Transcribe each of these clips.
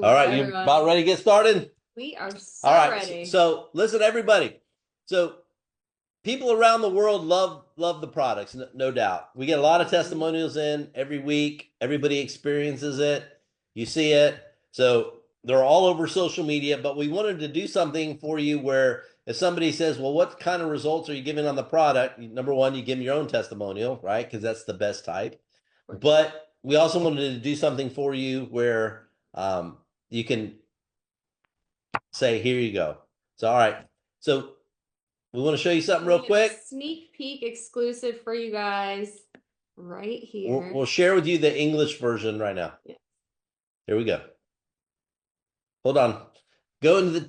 All right, you about ready to get started? We are so All right, ready. so listen, everybody. So people around the world love the products, no doubt. We get a lot of testimonials in every week. Everybody experiences it. You see it. So they're all over social media, but we wanted to do something for you where if somebody says, well, what kind of results are you giving on the product? Number one, you give them your own testimonial, right? Because that's the best type. But we also wanted to do something for you where you can say, here you go. So, all right. So we want to show you something real quick. Sneak peek exclusive for you guys right here. We'll share with you the English version right now. Yeah. Here we go. Hold on. Go into the, let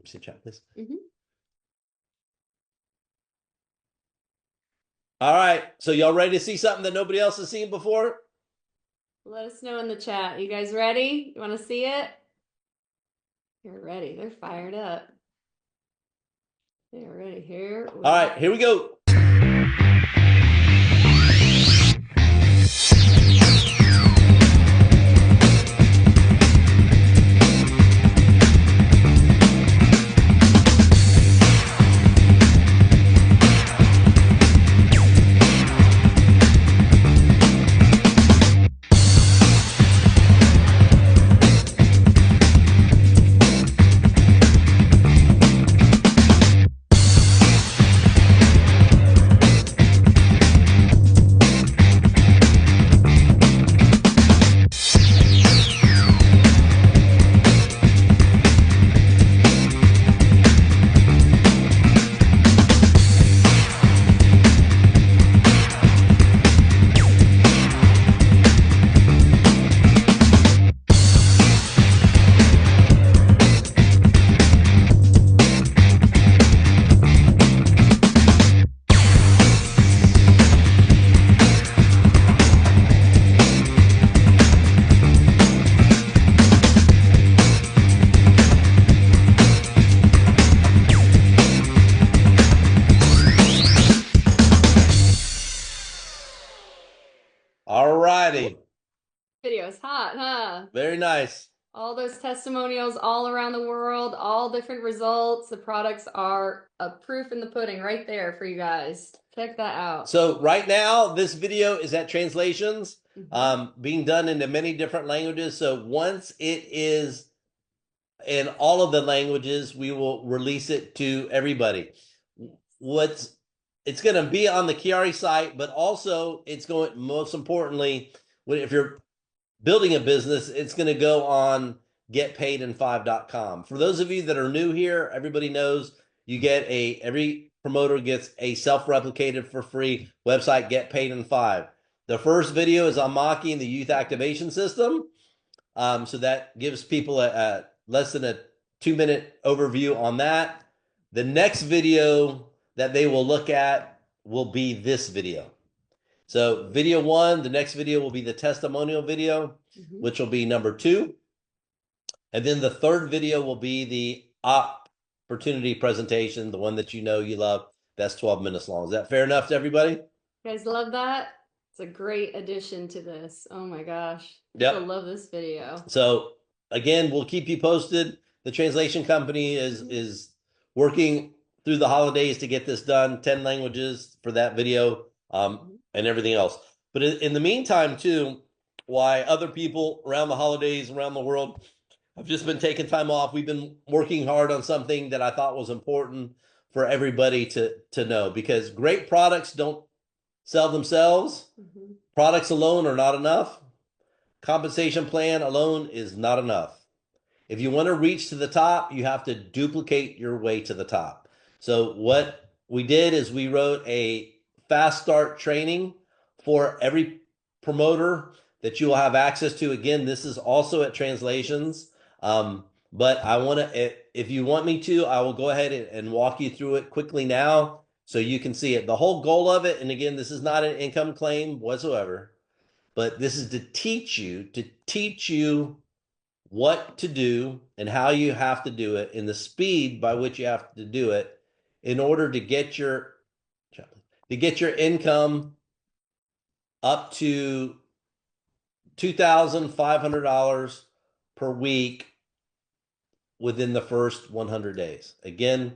me see chat, please. All right. So y'all ready to see something that nobody else has seen before? Let us know in the chat. You guys ready? You want to see it? You're ready. They're fired up. They're ready here. All right, here we go. All righty. Video's hot, huh? Very nice. All those testimonials all around the world, all different results. The products are a proof in the pudding right there for you guys. Check that out. So right now, this video is at Translations, being done into many different languages. So once it is in all of the languages, we will release it to everybody. It's going to be on the QuiAri site, but also it's going, most importantly, if you're building a business, it's going to go on getpaidin5.com. For those of you that are new here, everybody knows you get every promoter gets a self-replicated for free website, Get Paid in 5. The first video is unlocking the youth activation system. So that gives people a less than a 2-minute overview on that. The next video that they will look at will be this video. So video 1, the next video will be the testimonial video, which will be number 2. And then the third video will be the opportunity presentation, the one that you know you love. That's 12 minutes long. Is that fair enough to everybody? You guys love that? It's a great addition to this. Oh my gosh. Yep. I love this video. So again, we'll keep you posted. The translation company is working through the holidays to get this done, 10 languages for that video, and everything else. But in the meantime, too, why other people around the holidays, around the world, have just been taking time off. We've been working hard on something that I thought was important for everybody to know, because great products don't sell themselves. Products alone are not enough. Compensation plan alone is not enough. If you want to reach to the top, you have to duplicate your way to the top. So what we did is we wrote a fast start training for every promoter that you will have access to. Again, this is also at Translations. But I want to, if you want me to, I will go ahead and walk you through it quickly now so you can see it. The whole goal of it, and again, this is not an income claim whatsoever, but this is to teach you what to do and how you have to do it and the speed by which you have to do it in order to get your income up to $2,500 per week within the first 100 days. Again,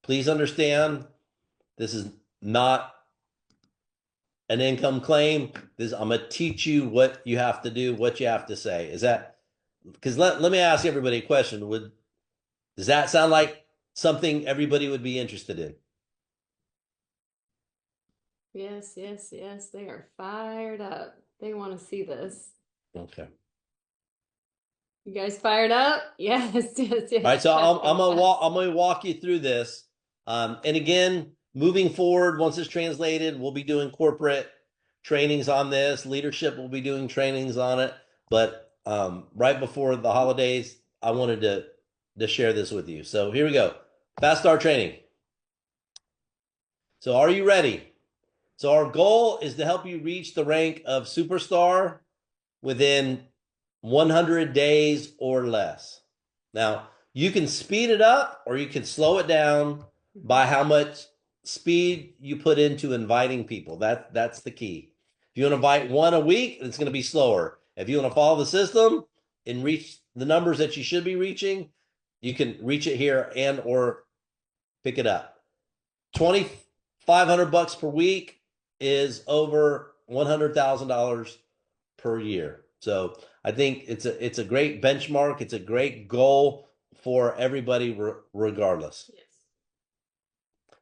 please understand, this is not an income claim. I'm going to teach you what you have to do, what you have to say. Is that, because let me ask everybody a question. Does that sound like something everybody would be interested in? Yes, yes, yes. They are fired up. They want to see this. Okay. You guys fired up? Yes, yes, yes. All right, so I'm gonna walk you through this. And again, moving forward, once it's translated, we'll be doing corporate trainings on this. Leadership will be doing trainings on it. But right before the holidays, I wanted to share this with you. So here we go. Fast start training. So are you ready? So our goal is to help you reach the rank of superstar within 100 days or less. Now, you can speed it up or you can slow it down by how much speed you put into inviting people. That's the key. If you want to invite one a week, it's going to be slower. If you want to follow the system and reach the numbers that you should be reaching, you can reach it here and or pick it up. $2,500 per week is over $100,000 per year. So I think it's a great benchmark. It's a great goal for everybody regardless. Yes.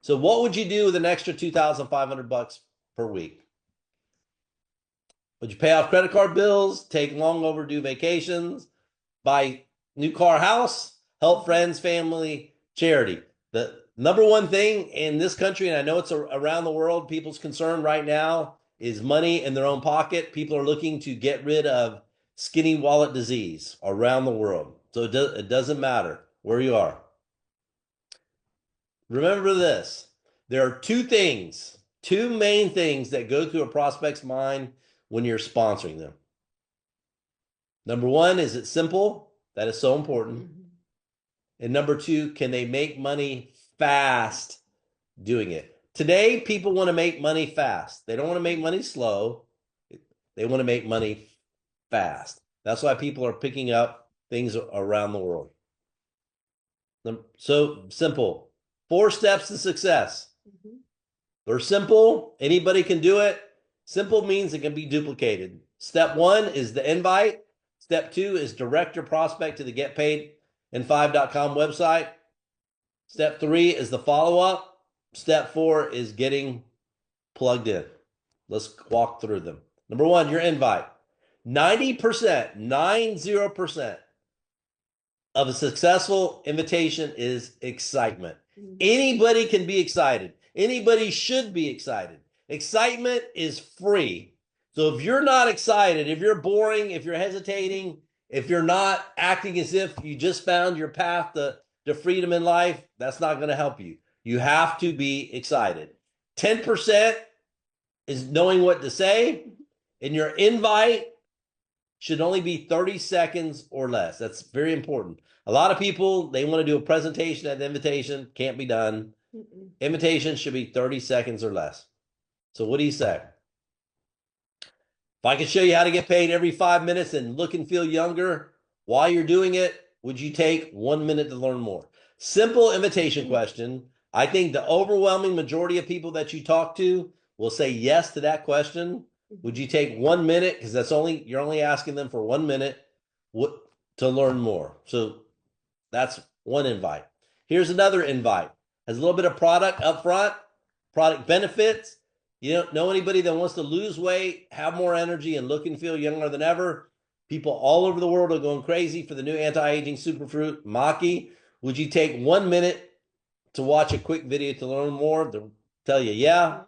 So what would you do with an extra $2,500 per week? Would you pay off credit card bills, take long overdue vacations, buy new car, house, help friends, family, charity? The number one thing in this country, and I know it's around the world, people's concern right now is money in their own pocket. People are looking to get rid of skinny wallet disease around the world. So it doesn't matter where you are. Remember this. There are two main things that go through a prospect's mind when you're sponsoring them. Number one, is it simple? That is so important. Mm-hmm. And number two, can they make money fast doing it? Today, people want to make money fast. They don't want to make money slow. They want to make money fast. That's why people are picking up things around the world. So simple. 4 steps to success. Mm-hmm. They're simple. Anybody can do it. Simple means it can be duplicated. Step 1 is the invite. Step 2 is direct your prospect to the getpaidin5.com website. Step 3 is the follow-up. Step 4 is getting plugged in. Let's walk through them. Number 1, your invite. 90% of a successful invitation is excitement. Anybody can be excited. Anybody should be excited. Excitement is free. So if you're not excited, if you're boring, if you're hesitating, if you're not acting as if you just found your path to freedom in life, that's not going to help you. You have to be excited. 10% is knowing what to say, and your invite should only be 30 seconds or less. That's very important. A lot of people, they want to do a presentation at the invitation. Can't be done. Invitation should be 30 seconds or less. So what do you say? If I could show you how to get paid every 5 minutes and look and feel younger while you're doing it, would you take 1 minute to learn more? Simple invitation question. I think the overwhelming majority of people that you talk to will say yes to that question. Would you take 1 minute? Because you're only asking them for 1 minute to learn more. So that's one invite. Here's another invite. Has a little bit of product up front, product benefits. You don't know anybody that wants to lose weight, have more energy, and look and feel younger than ever? People all over the world are going crazy for the new anti-aging superfruit, Maki. Would you take 1 minute to watch a quick video to learn more? They'll tell you, yeah.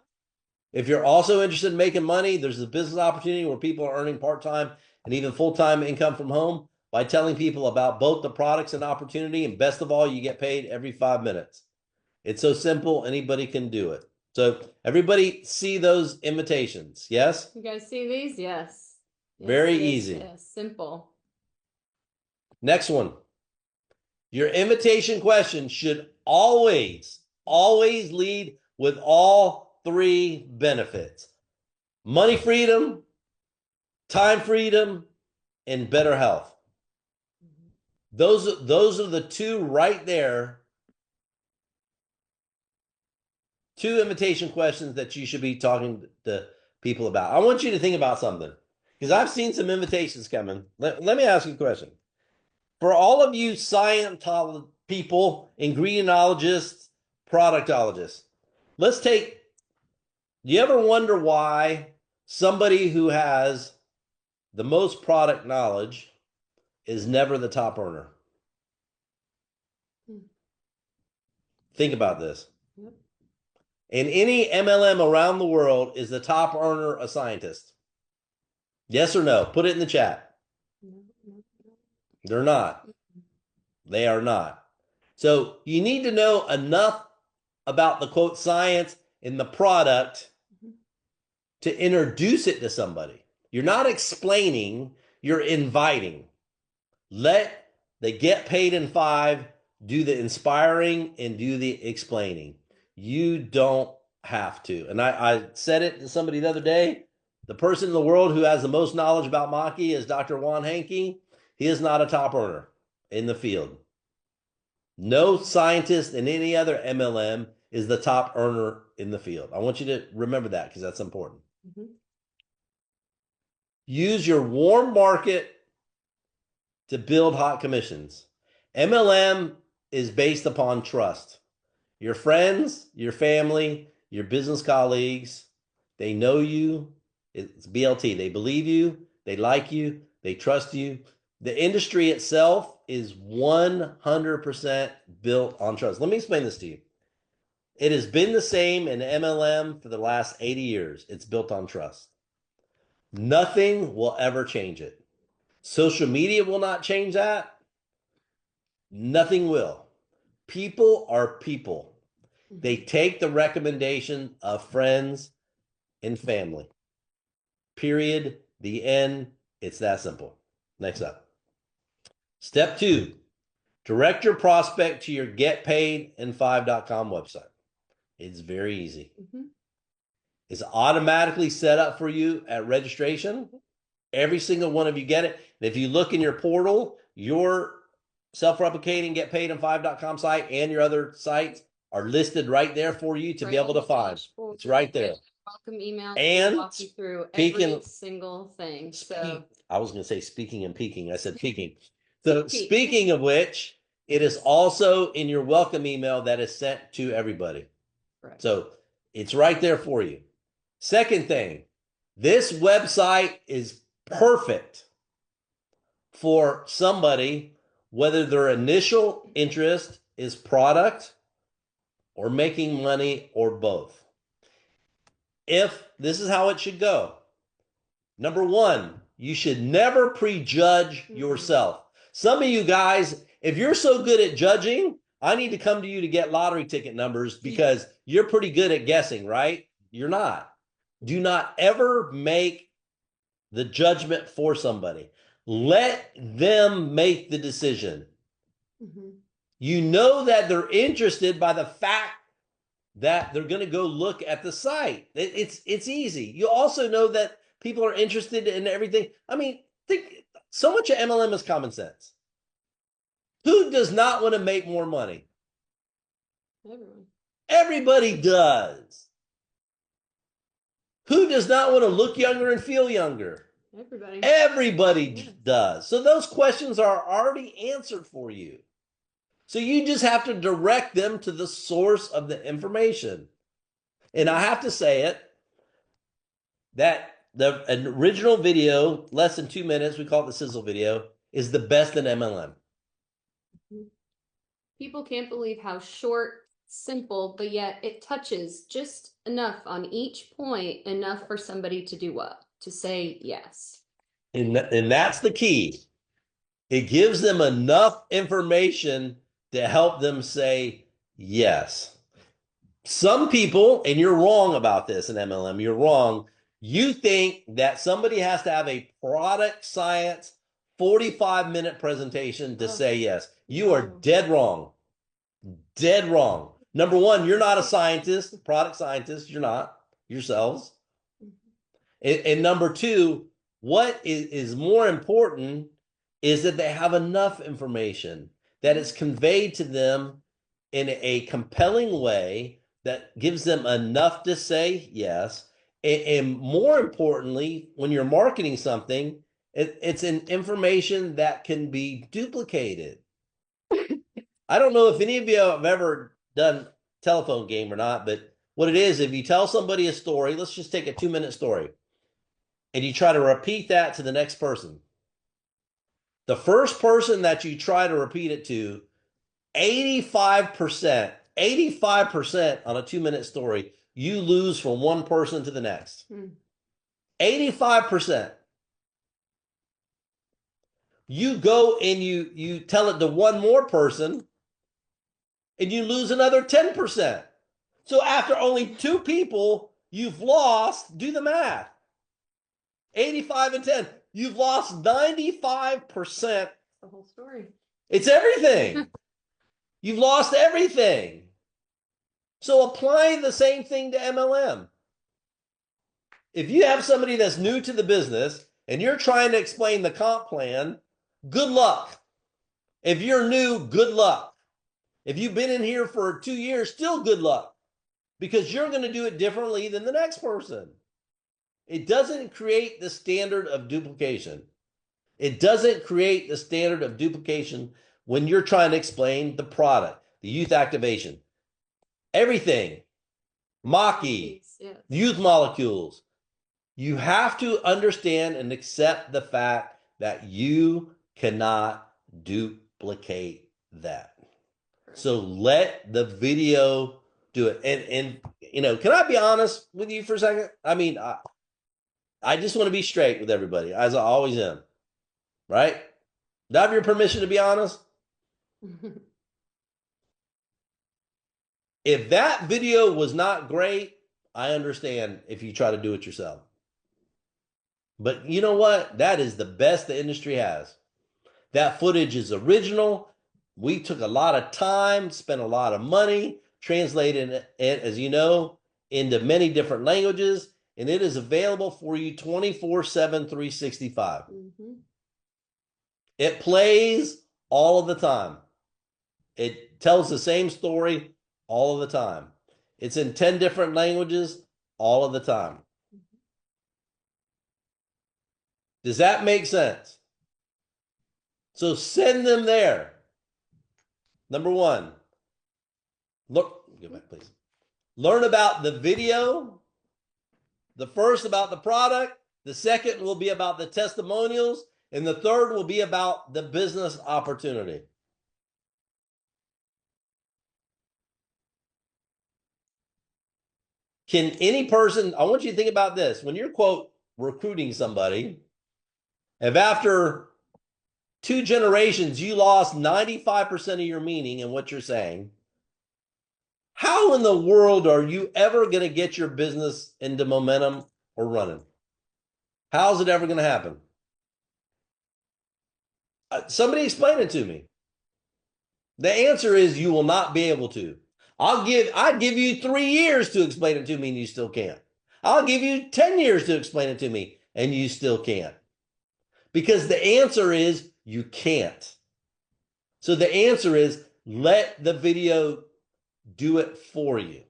If you're also interested in making money, there's a business opportunity where people are earning part-time and even full-time income from home by telling people about both the products and opportunity. And best of all, you get paid every 5 minutes. It's so simple, anybody can do it. So everybody see those invitations, yes? You guys see these? Yes. Very easy. Yes, simple. Next one. Your invitation question should always lead with all 3 benefits: money freedom, time freedom, and better health. Those are the two right there. Two invitation questions that you should be talking to people about. I want you to think about something because I've seen some invitations coming. Let me ask you a question. For all of you Scientology people, ingredientologists, productologists, do you ever wonder why somebody who has the most product knowledge is never the top earner? Think about this. Yep. In any MLM around the world, is the top earner a scientist? Yes or no? Put it in the chat. They're not. They are not. So you need to know enough about the quote science in the product to introduce it to somebody. You're not explaining, you're inviting. Let the get paid in 5 do the inspiring and do the explaining. You don't have to. And I said it to somebody the other day. The person in the world who has the most knowledge about Maki is Dr. Juan Hankey. He is not a top earner in the field. No scientist in any other MLM is the top earner in the field. I want you to remember that because that's important. Mm-hmm. Use your warm market to build hot commissions. MLM is based upon trust. Your friends, your family, your business colleagues, they know you. It's BLT. They believe you. They like you. They trust you. The industry itself is 100% built on trust. Let me explain this to you. It has been the same in MLM for the last 80 years. It's built on trust. Nothing will ever change it. Social media will not change that. Nothing will. People are people. They take the recommendation of friends and family. Period. The end. It's that simple. Next up. Step 2, direct your prospect to your getpaidin5.com website. It's very easy. Mm-hmm. It's automatically set up for you at registration. Every single one of you get it. And if you look in your portal, your self-replicating getpaidin5.com site and your other sites are listed right there for you to be able to find. It's right there. Welcome email and walk you through every single thing. So I was going to say speaking and peaking. I said peaking. So speaking of which, it is also in your welcome email that is sent to everybody. Right. So it's right there for you. Second thing, this website is perfect for somebody, whether their initial interest is product or making money or both. If this is how it should go. Number 1, you should never prejudge yourself. Some of you guys, if you're so good at judging, I need to come to you to get lottery ticket numbers because you're pretty good at guessing, right? You're not. Do not ever make the judgment for somebody. Let them make the decision. Mm-hmm. You know that they're interested by the fact that they're going to go look at the site. It's easy. You also know that people are interested in everything. I mean, think so much of MLM is common sense. Who does not want to make more money? Everyone. Everybody does. Who does not want to look younger and feel younger? Everybody. Everybody does. So those questions are already answered for you. So you just have to direct them to the source of the information. And I have to say it, that the original video, less than 2 minutes, we call it the sizzle video, is the best in MLM. People can't believe how short, simple, but yet it touches just enough on each point, enough for somebody to do what? To say yes. And that's the key. It gives them enough information to help them say yes. Some people, and you're wrong about this in MLM, you're wrong. You think that somebody has to have a product science 45-minute presentation to say yes. You are dead wrong. Dead wrong. Number 1, you're not a scientist, product scientist. You're not yourselves. And number 2, what is more important is that they have enough information that is conveyed to them in a compelling way that gives them enough to say yes. And more importantly, when you're marketing something, it's an information that can be duplicated. I don't know if any of you have ever done telephone game or not, but what it is, if you tell somebody a story, let's just take a 2-minute story, and you try to repeat that to the next person. The first person that you try to repeat it to, 85% on a 2-minute story, you lose from one person to the next. 85%. You go and you tell it to one more person, and you lose another 10%. So after only 2 people, you've lost, do the math, 85 and 10. You've lost 95%. The whole story. It's everything. You've lost everything. So apply the same thing to MLM. If you have somebody that's new to the business and you're trying to explain the comp plan, good luck. If you're new, good luck. If you've been in here for 2 years, still good luck, because you're going to do it differently than the next person. It doesn't create the standard of duplication. It doesn't create the standard of duplication when you're trying to explain the product, the youth activation, everything, Maki, Yes. youth molecules. You have to understand and accept the fact that you cannot duplicate that. So let the video do it. And you know, can I be honest with you for a second? I mean, I just want to be straight with everybody, as I always am, right? Do I have your permission to be honest? If that video was not great, I understand if you try to do it yourself. But you know what? That is the best the industry has. That footage is original. We took a lot of time, spent a lot of money, translated it, as you know, into many different languages, and it is available for you 24/7, 365. It plays all of the time. It tells the same story all of the time. It's in 10 different languages all of the time. Does that make sense? So send them there. Number 1, look, go back, please. Learn about the video. The first about the product. The second will be about the testimonials. And the third will be about the business opportunity. Can any person, I want you to think about this. When you're, quote, recruiting somebody, if after 2 generations you lost 95% of your meaning in what you're saying, how in the world are you ever going to get your business into momentum or running? How's it ever going to happen? Somebody explain it to me. The answer is you will not be able to. I'd give you 3 years to explain it to me and you still can't. I'll give you 10 years to explain it to me and you still can't. Because the answer is you can't. So the answer is let the video do it for you.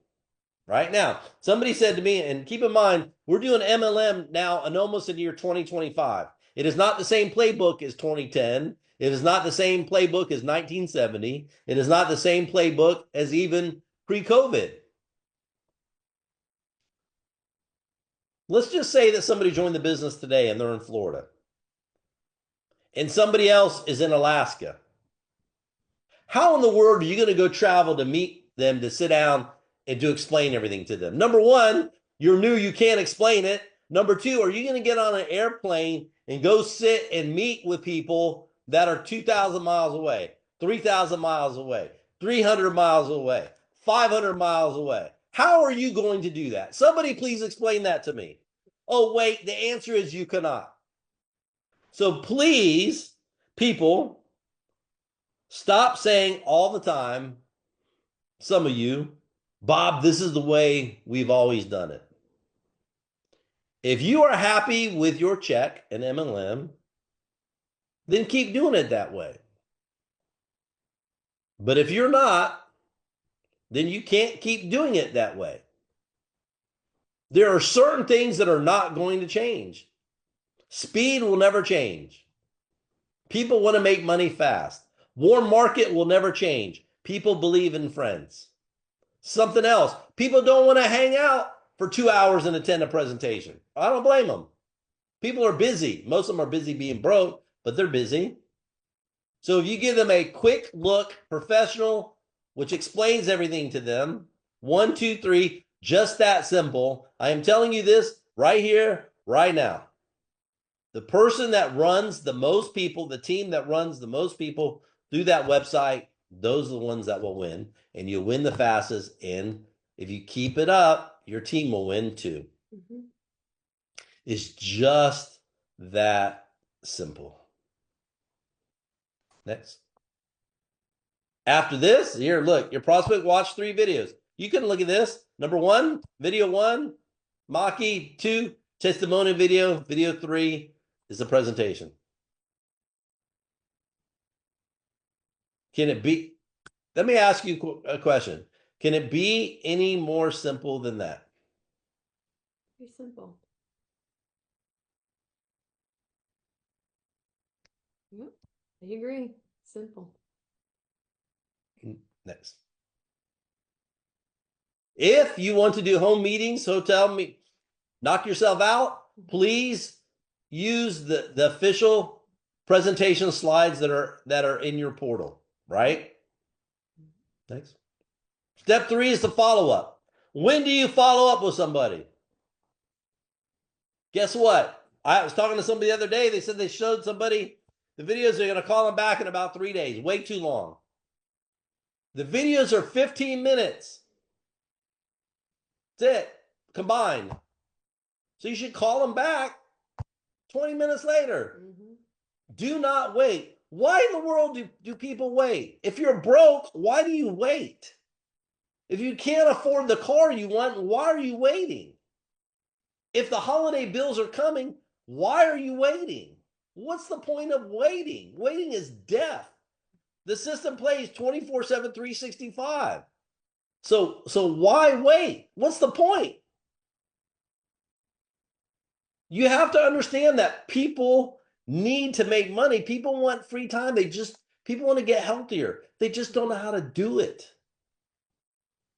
Right now, somebody said to me, and keep in mind, we're doing MLM now and almost in year 2025. It is not the same playbook as 2010. It is not the same playbook as 1970. It is not the same playbook as even pre-COVID. Let's just say that somebody joined the business today and they're in Florida, and somebody else is in Alaska. How in the world are you going to go travel to meet them, to sit down and to explain everything to them? Number 1, you're new, you can't explain it. Number 2, are you going to get on an airplane and go sit and meet with people that are 2,000 miles away, 3,000 miles away, 300 miles away, 500 miles away? How are you going to do that? Somebody please explain that to me. Oh, wait, the answer is you cannot. So please, people, stop saying all the time, some of you, Bob, this is the way we've always done it. If you are happy with your check and MLM, then keep doing it that way. But if you're not, then you can't keep doing it that way. There are certain things that are not going to change. Speed will never change. People want to make money fast. Warm market will never change. People believe in friends. Something else. People don't want to hang out for 2 hours and attend a presentation. I don't blame them. People are busy. Most of them are busy being broke, but they're busy. So if you give them a quick look, professional, which explains everything to them, 1, 2, 3, just that simple. I am telling you this right here, right now. The person that runs the most people, the team that runs the most people through that website, those are the ones that will win. And you'll win the fastest. And if you keep it up, your team will win too. Mm-hmm. It's just that simple. Next. After this, here, look, your prospect watched 3 videos. You can look at this. Number 1, video 1, Maki. 2, testimonial video. Video 3 is the presentation. Can it be? Let me ask you a question. Can it be any more simple than that? Very simple. Yep, I agree. Simple. Next. If you want to do home meetings, hotel me, knock yourself out, please use the official presentation slides that are in your portal, right? Next. Step 3 is the follow-up. When do you follow up with somebody? Guess what? I was talking to somebody the other day. They said they showed somebody the videos. They're going to call them back in about 3 days. Way too long. The videos are 15 minutes. That's it. Combined. So you should call them back 20 minutes later. Mm-hmm. Do not wait. Why in the world do people wait? If you're broke, why do you wait? If you can't afford the car you want, why are you waiting? If the holiday bills are coming, why are you waiting? What's the point of waiting? Waiting is death. The system plays 24/7, 365. So why wait? What's the point? You have to understand that people need to make money. People want free time. People want to get healthier. They just don't know how to do it.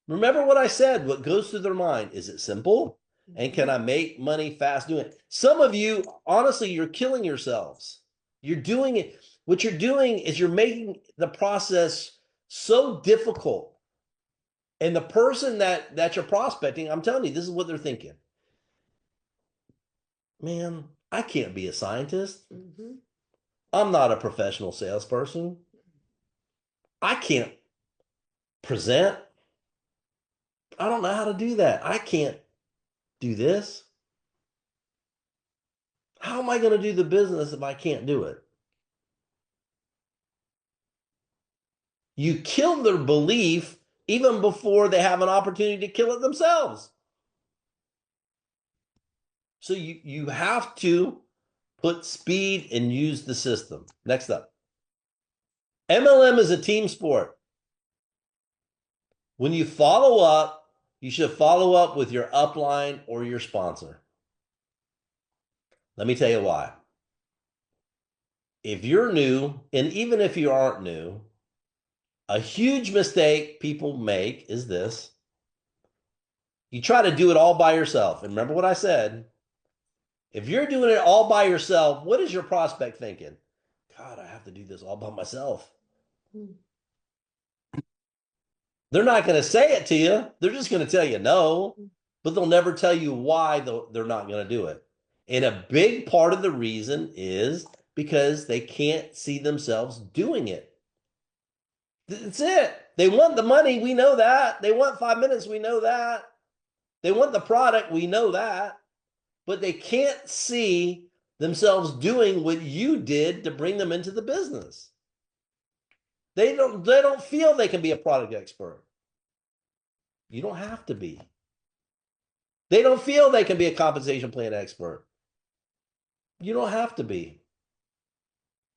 Remember what I said, what goes through their mind. Is it simple? And can I make money fast doing it? Some of you, honestly, you're killing yourselves. You're doing it. What you're doing is you're making the process so difficult. And the person that you're prospecting, I'm telling you, this is what they're thinking. Man, I can't be a scientist. Mm-hmm. I'm not a professional salesperson. I can't present. I don't know how to do that. I can't do this. How am I going to do the business if I can't do it? You kill their belief even before they have an opportunity to kill it themselves. So you have to put speed and use the system. Next up. MLM is a team sport. When you follow up, you should follow up with your upline or your sponsor. Let me tell you why. If you're new, and even if you aren't new, a huge mistake people make is this. You try to do it all by yourself. And remember what I said. If you're doing it all by yourself, what is your prospect thinking? God, I have to do this all by myself. They're not going to say it to you. They're just going to tell you no, but they'll never tell you why they're not going to do it. And a big part of the reason is because they can't see themselves doing it. That's it. They want the money. We know that. They want 5 minutes. We know that. They want the product. We know that. But they can't see themselves doing what you did to bring them into the business. They don't feel they can be a product expert. You don't have to be. They don't feel they can be a compensation plan expert. You don't have to be.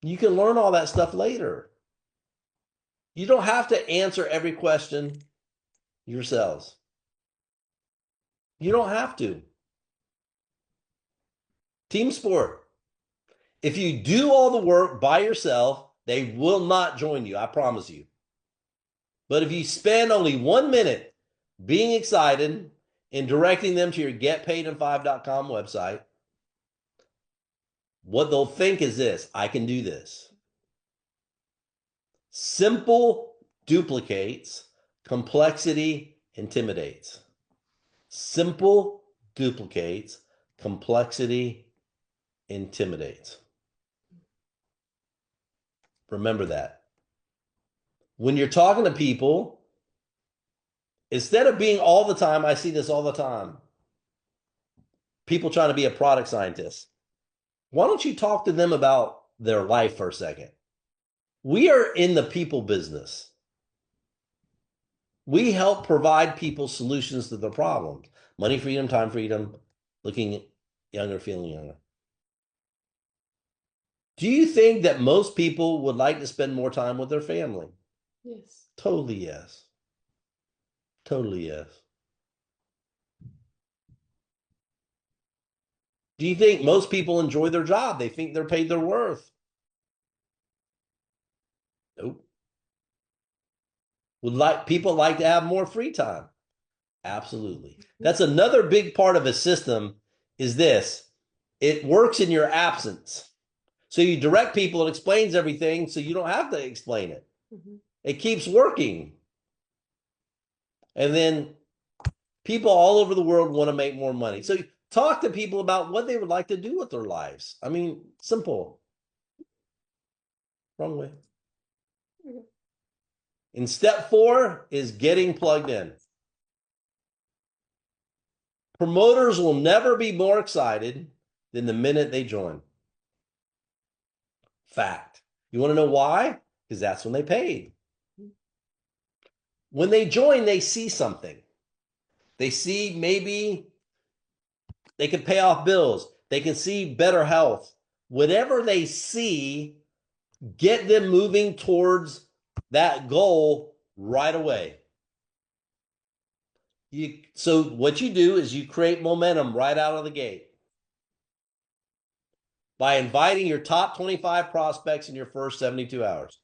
You can learn all that stuff later. You don't have to answer every question yourselves. You don't have to. Team sport. If you do all the work by yourself, they will not join you, I promise you. But if you spend only 1 minute being excited and directing them to your getpaidin5.com website, what they'll think is this: I can do this. Simple duplicates, complexity intimidates. Simple duplicates, complexity intimidates. Remember that. When you're talking to people, instead of being all the time, I see this all the time, people trying to be a product scientist. Why don't you talk to them about their life for a second? We are in the people business. We help provide people solutions to their problems. Money freedom, time freedom, looking younger, feeling younger. Do you think that most people would like to spend more time with their family? Yes. Totally yes. Totally yes. Do you think most people enjoy their job? They think they're paid their worth? Nope. Would people like to have more free time? Absolutely. That's another big part of a system is this. It works in your absence. So you direct people, it explains everything, so you don't have to explain it. Mm-hmm. It keeps working. And then people all over the world want to make more money. So talk to people about what they would like to do with their lives. I mean, simple. Wrong way. Okay. And step 4 is getting plugged in. Promoters will never be more excited than the minute they join. Fact. You want to know why? Because that's when they paid. When they join, they see something. They see maybe they can pay off bills. They can see better health. Whatever they see, get them moving towards that goal right away. So what you do is you create momentum right out of the gate by inviting your top 25 prospects in your first 72 hours.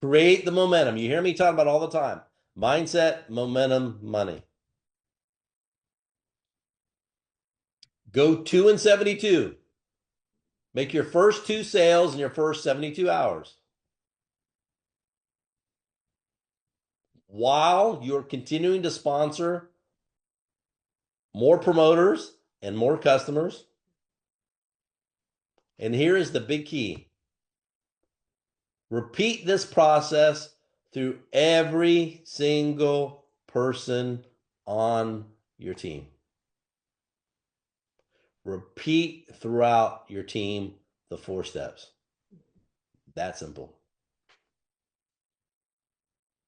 Create the momentum. You hear me talking about all the time. Mindset, momentum, money. Go 2 and 72. Make your first 2 sales in your first 72 hours. While you're continuing to sponsor more promoters and more customers. And here is the big key. Repeat this process through every single person on your team. Repeat throughout your team the 4 steps. That simple.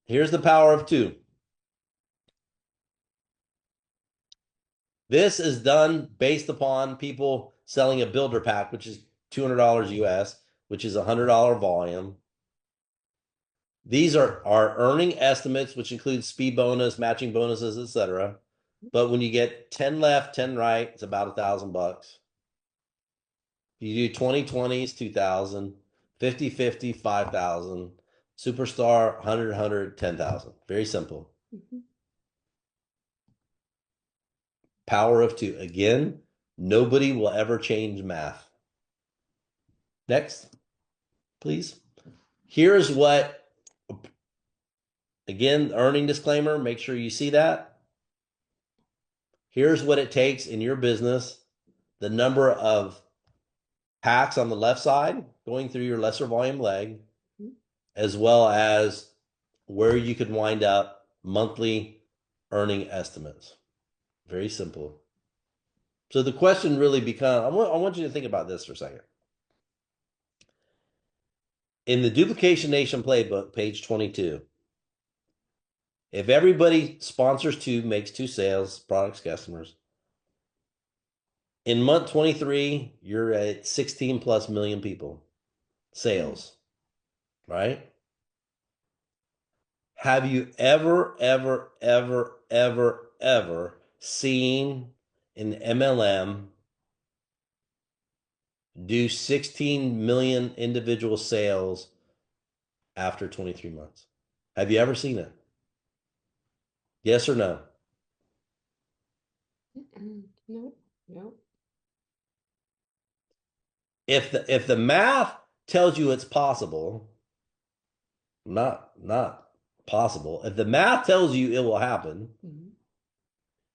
Here's the power of 2. This is done based upon people selling a builder pack, which is $200 US, which is $100 volume. These are our earning estimates, which include speed bonus, matching bonuses, etc. But when you get 10 left, 10 right, it's about $1,000. You do 20/20s, 2,000, 50/50, 5,000, superstar, 100, 10,000. Very simple. Mm-hmm. Power of 2. Again, nobody will ever change math. Next, please. Here's what, again, earning disclaimer, make sure you see that. Here's what it takes in your business. The number of packs on the left side going through your lesser volume leg, as well as where you could wind up monthly earning estimates. Very simple. So the question really becomes, I want you to think about this for a second. In the Duplication Nation playbook, page 22, if everybody sponsors 2, makes 2 sales, products, customers, In month 23, you're at 16 plus million people sales, right? Have you ever seen an MLM do 16 million individual sales after 23 months? Have you ever seen it? Yes or no? Nope. Nope. If the math tells you it's possible, not possible. If the math tells you it will happen,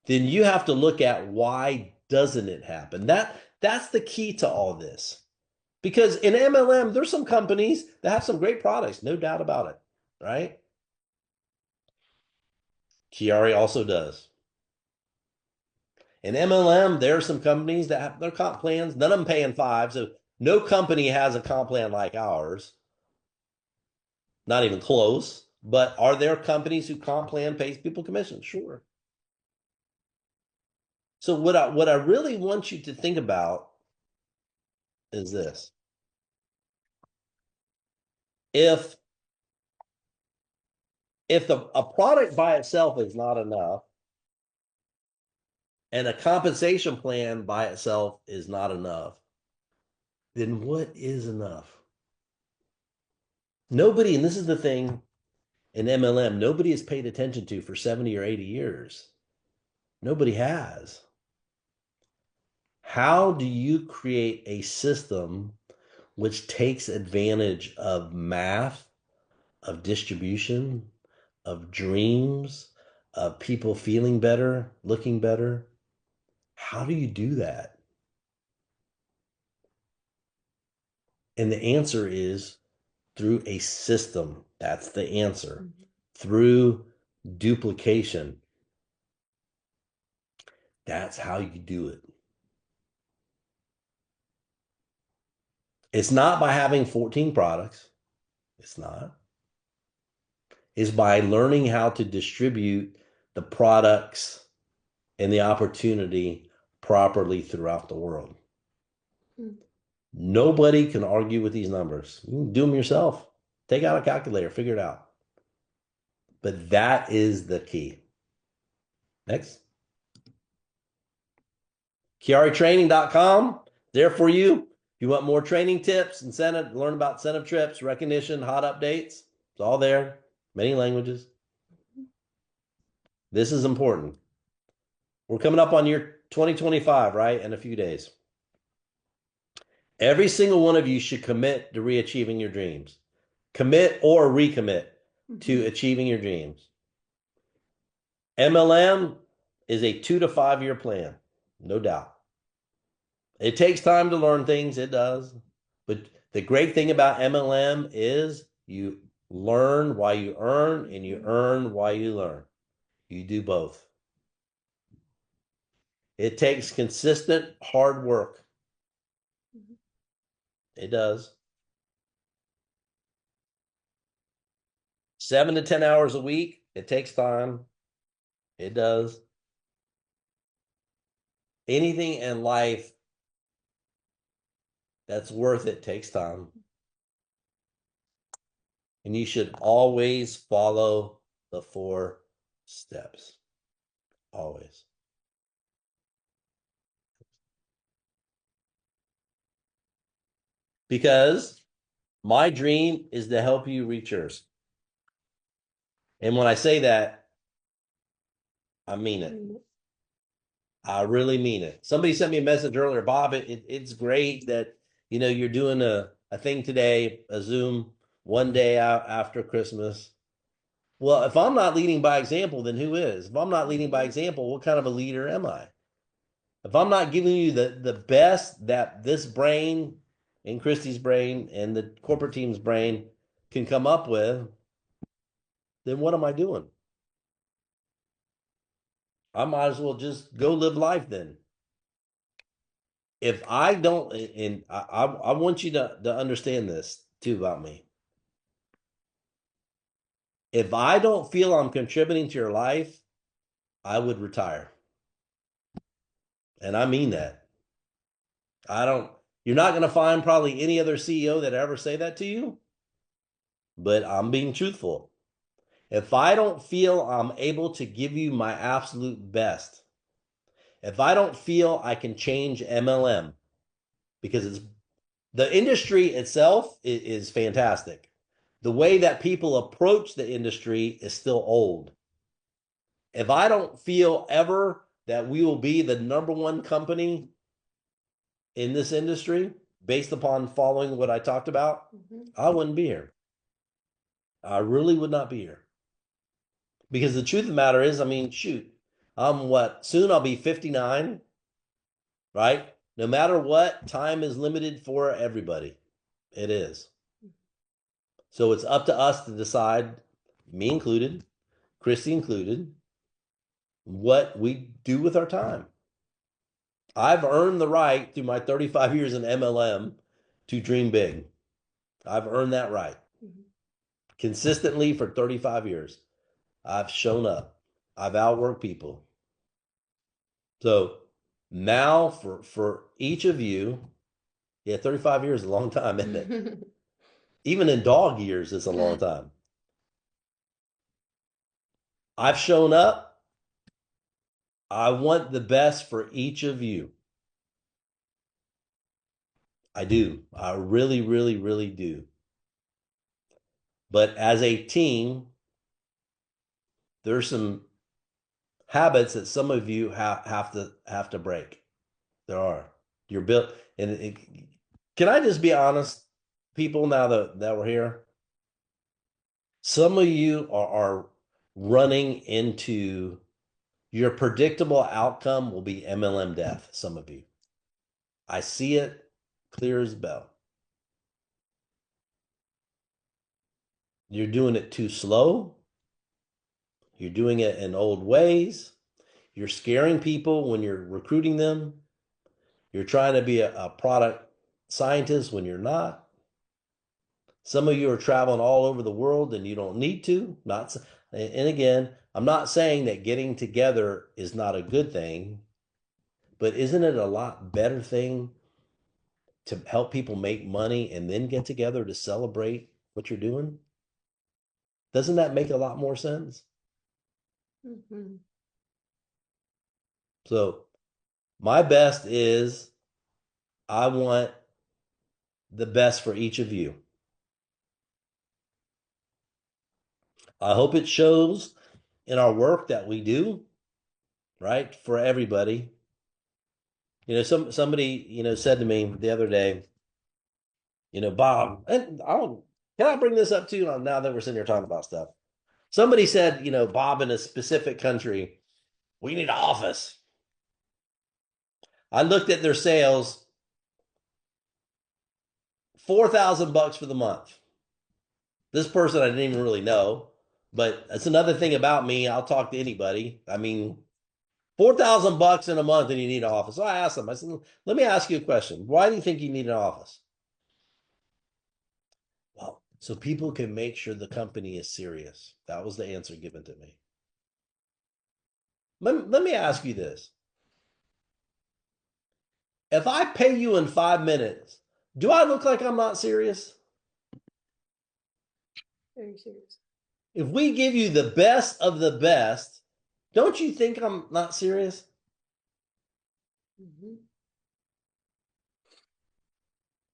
then you have to look at why doesn't it happen? That's the key to all this. Because in MLM, there's some companies that have some great products, no doubt about it, right? QuiAri also does. In MLM, there are some companies that have their comp plans, none of them paying 5, so no company has a comp plan like ours. Not even close. But are there companies who comp plan pays people commission? Sure. So what I really want you to think about is this. If a product by itself is not enough, and a compensation plan by itself is not enough, then what is enough? Nobody, and this is the thing in MLM, nobody has paid attention to for 70 or 80 years. Nobody has. How do you create a system which takes advantage of math, of distribution, of dreams, of people feeling better, looking better? How do you do that? And the answer is through a system. That's the answer. Through duplication. That's how you do it. It's not by having 14 products. It's not. It's by learning how to distribute the products and the opportunity properly throughout the world. Nobody can argue with these numbers. You can do them yourself. Take out a calculator, figure it out. But that is the key. Next. QuiAriTraining.com, there for you. If you want more training tips, incentive, learn about incentive trips, recognition, hot updates, it's all there. Many languages. This is important. We're coming up on year 2025, right? In a few days. Every single one of you should commit to re-achieving your dreams. Commit or recommit to achieving your dreams. MLM is a 2 to 5 year plan, no doubt. It takes time to learn things, it does. But the great thing about MLM is you learn while you earn and you earn while you learn. You do both. It takes consistent hard work. It does. 7 to 10 hours a week. It takes time. It does. Anything in life that's worth it takes time. And you should always follow the 4 steps. Always. Because my dream is to help you reach yours. And when I say that, I mean it. I really mean it. Somebody sent me a message earlier, Bob, it's great that, you're doing a thing today, a Zoom one day out after Christmas. Well, if I'm not leading by example, then who is? If I'm not leading by example, what kind of a leader am I? If I'm not giving you the best that this brain and Christy's brain and the corporate team's brain can come up with, then what am I doing? I might as well just go live life then. If I don't, and I want you to understand this too about me. If I don't feel I'm contributing to your life, I would retire. And I mean that. You're not going to find probably any other CEO that ever say that to you, but I'm being truthful. If I don't feel I'm able to give you my absolute best, if I don't feel I can change MLM, because the industry itself is fantastic. The way that people approach the industry is still old. If I don't feel ever that we will be the number one company in this industry based upon following what I talked about, I wouldn't be here. I really would not be here. Because the truth of the matter is, I mean, shoot, soon I'll be 59, right? No matter what, time is limited for everybody. It is. So it's up to us to decide, me included, Christy included, what we do with our time. I've earned the right through my 35 years in MLM to dream big. I've earned that right. Consistently for 35 years. I've shown up. I've outworked people. So now for each of you, 35 years is a long time, isn't it? Even in dog years, it's a long time. I've shown up. I want the best for each of you. I do. I really, really, really do. But as a team, there's some habits that some of you have to break. There are. You're built, and can I just be honest, people, now that we're here? Some of you are running into your predictable outcome will be MLM death. Some of you. I see it clear as bell. You're doing it too slow. You're doing it in old ways. You're scaring people when you're recruiting them. You're trying to be a product scientist when you're not. Some of you are traveling all over the world and you don't need to. And again, I'm not saying that getting together is not a good thing, but isn't it a lot better thing to help people make money and then get together to celebrate what you're doing? Doesn't that make a lot more sense? So my best is I want the best for each of you. I hope it shows in our work that we do, right? For everybody. Somebody, said to me the other day, Bob, and can I bring this up to you now that we're sitting here talking about stuff? Somebody said, Bob, in a specific country, we need an office. I looked at their sales, $4,000 for the month. This person I didn't even really know, but that's another thing about me. I'll talk to anybody. I mean, $4,000 in a month and you need an office. So I asked them, I said, let me ask you a question. Why do you think you need an office? Well, so people can make sure the company is serious. That was the answer given to me. Let me ask you this. If I pay you in 5 minutes, do I look like I'm not serious? Very serious. If we give you the best of the best, don't you think I'm not serious?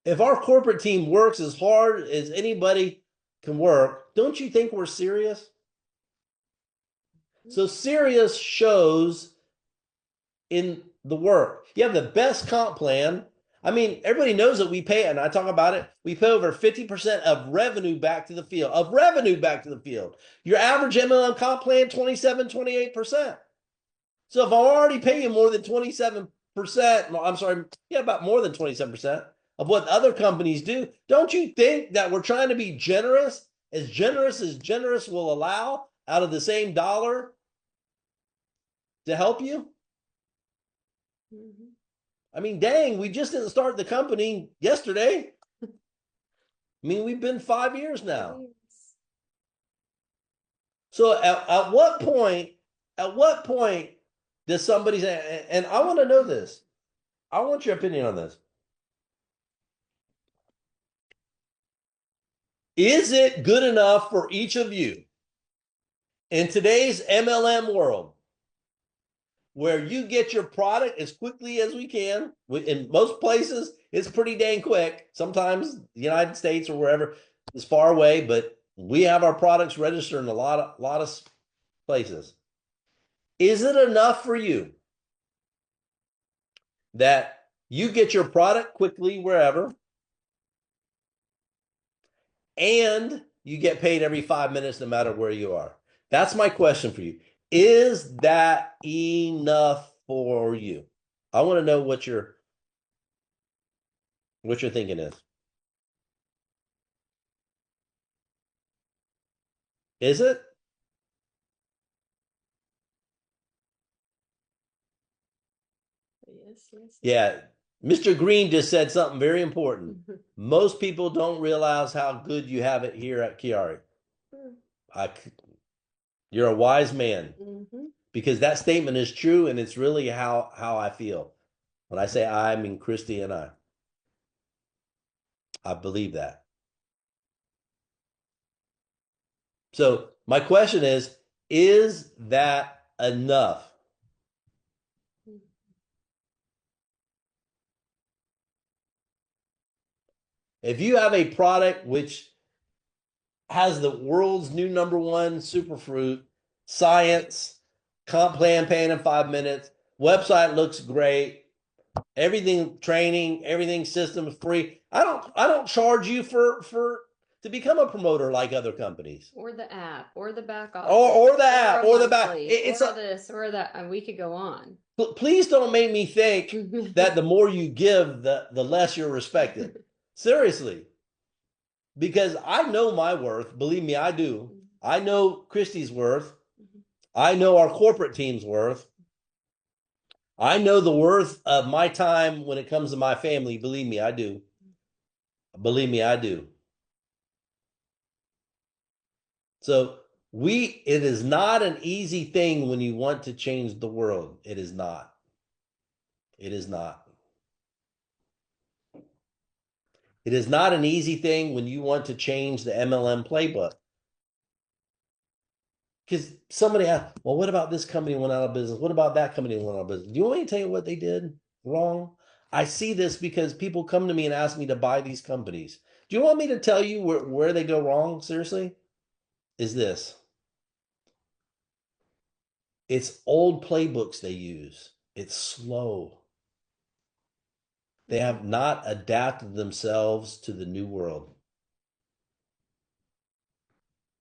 If our corporate team works as hard as anybody can work, don't you think we're serious? So serious shows in the work. You have the best comp plan. I mean, everybody knows that we pay, and I talk about it, we pay over 50% of revenue back to the field, Your average MLM comp plan, 27, 28%. So if I already pay you more than 27%, about more than 27% of what other companies do, don't you think that we're trying to be generous as generous will allow out of the same dollar to help you? I mean, dang, we just didn't start the company yesterday. I mean, we've been 5 years now. So at what point does somebody say, and I want to know this. I want your opinion on this. Is it good enough for each of you in today's MLM world, where you get your product as quickly as we can? In most places, it's pretty dang quick. Sometimes the United States or wherever is far away, but we have our products registered in a lot of places. Is it enough for you that you get your product quickly wherever, and you get paid every 5 minutes no matter where you are? That's my question for you. Is that enough for you? I want to know what your thinking is. Is it? Yes. Yeah. Mr. Green just said something very important. Most people don't realize how good you have it here at QuiAri. You're a wise man, because that statement is true, and it's really how I feel. When I say I mean Christy and I believe that. So my question is that enough? If you have a product which has the world's new #1 superfruit, science, comp plan paying in 5 minutes, website looks great, everything training, everything system free. I don't charge you for to become a promoter like other companies. Or the app, or the back office, or the app, or the back. monthly, It's or this, or that, and we could go on. Please don't make me think that the more you give, the less you're respected. Seriously. Because I know my worth. Believe me, I do. I know Christy's worth. I know our corporate team's worth. I know the worth of my time when it comes to my family. Believe me, I do. Believe me, I do. So it is not an easy thing when you want to change the world. It is not. It is not. It is not an easy thing when you want to change the MLM playbook. Because somebody asked, well, what about this company went out of business? What about that company went out of business? Do you want me to tell you what they did wrong? I see this because people come to me and ask me to buy these companies. Do you want me to tell you where they go wrong? Seriously? Is this. It's old playbooks they use. It's slow. They have not adapted themselves to the new world.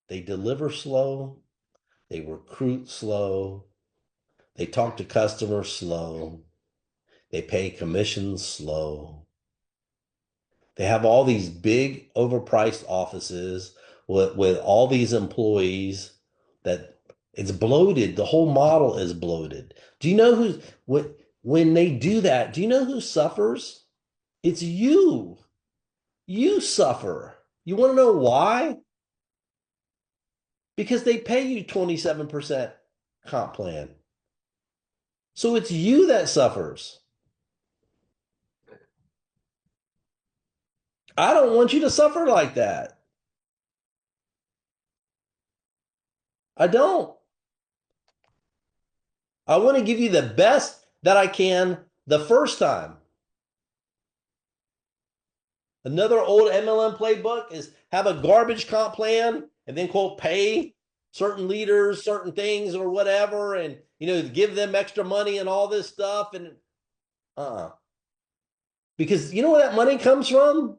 They deliver slow. They recruit slow. They talk to customers slow. They pay commissions slow. They have all these big overpriced offices with all these employees that it's bloated. The whole model is bloated. Do you know when they do that, do you know who suffers? It's you. You suffer. You want to know why? Because they pay you 27% comp plan. So it's you that suffers. I don't want you to suffer like that. I don't. I want to give you the best that I can the first time. Another old MLM playbook is have a garbage comp plan and then quote pay certain leaders, certain things or whatever, and give them extra money and all this stuff. And because you know where that money comes from?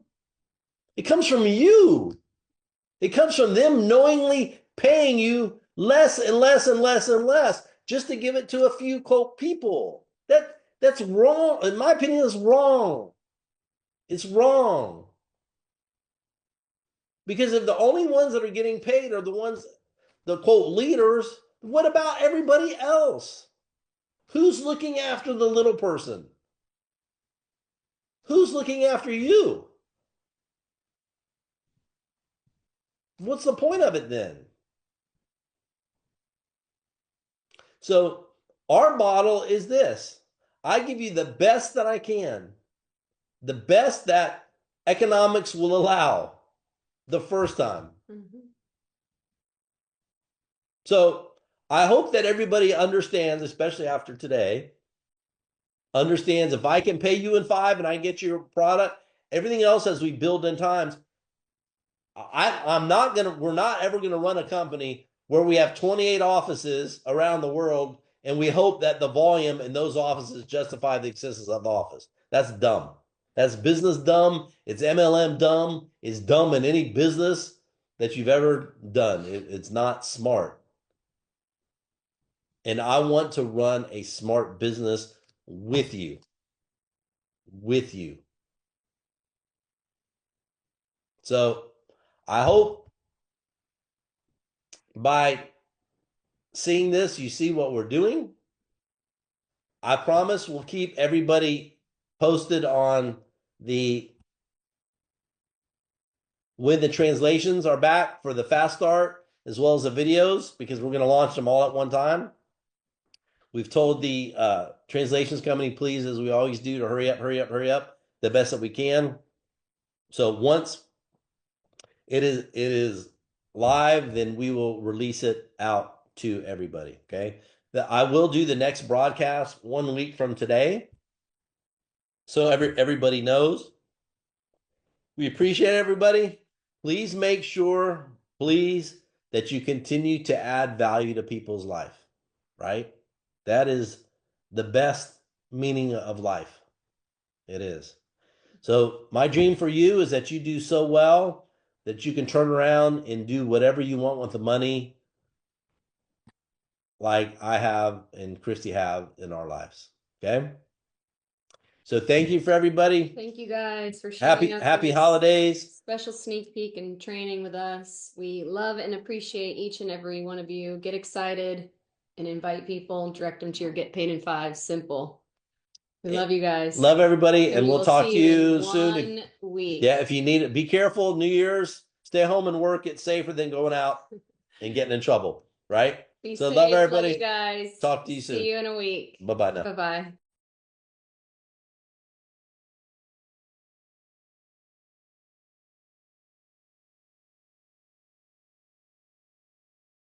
It comes from you. It comes from them knowingly paying you less and less and less and less just to give it to a few quote people. That's wrong. In my opinion, it's wrong. It's wrong. Because if the only ones that are getting paid are the quote leaders, what about everybody else? Who's looking after the little person? Who's looking after you? What's the point of it then? So our model is this. I give you the best that I can, the best that economics will allow. the first time. Mhm. So I hope that everybody understands, especially after today, understands if I can pay you in 5 and I get your product, everything else as we build in times, we're not ever gonna run a company where we have 28 offices around the world and we hope that the volume in those offices justify the existence of the office. That's dumb. That's business dumb. It's MLM dumb. It's dumb in any business that you've ever done. It's not smart. And I want to run a smart business with you. With you. So I hope by seeing this, you see what we're doing. I promise we'll keep everybody posted on when the translations are back for the fast start, as well as the videos, because we're going to launch them all at one time. We've told the translations company, please, as we always do, to hurry up, the best that we can. So once it is live, then we will release it out to everybody. Okay. I will do the next broadcast 1 week from today, so everybody knows. We appreciate everybody. Please make sure, please, that you continue to add value to people's life, right? That is the best meaning of life. It is. So my dream for you is that you do so well that you can turn around and do whatever you want with the money, like I have and Christy have in our lives. Okay. So thank you for everybody. Thank you guys for showing up. Happy holidays. Special sneak peek and training with us. We love and appreciate each and every one of you. Get excited and invite people, direct them to your Get Paid in 5. Simple. We love you guys. Love everybody, and we'll talk to you soon. 1 week. Yeah, if you need it, be careful. New Year's, stay home and work. It's safer than going out and getting in trouble, right? Be So safe. love everybody. Love you guys. Talk to you soon. See you in a week. Bye-bye now. Bye-bye.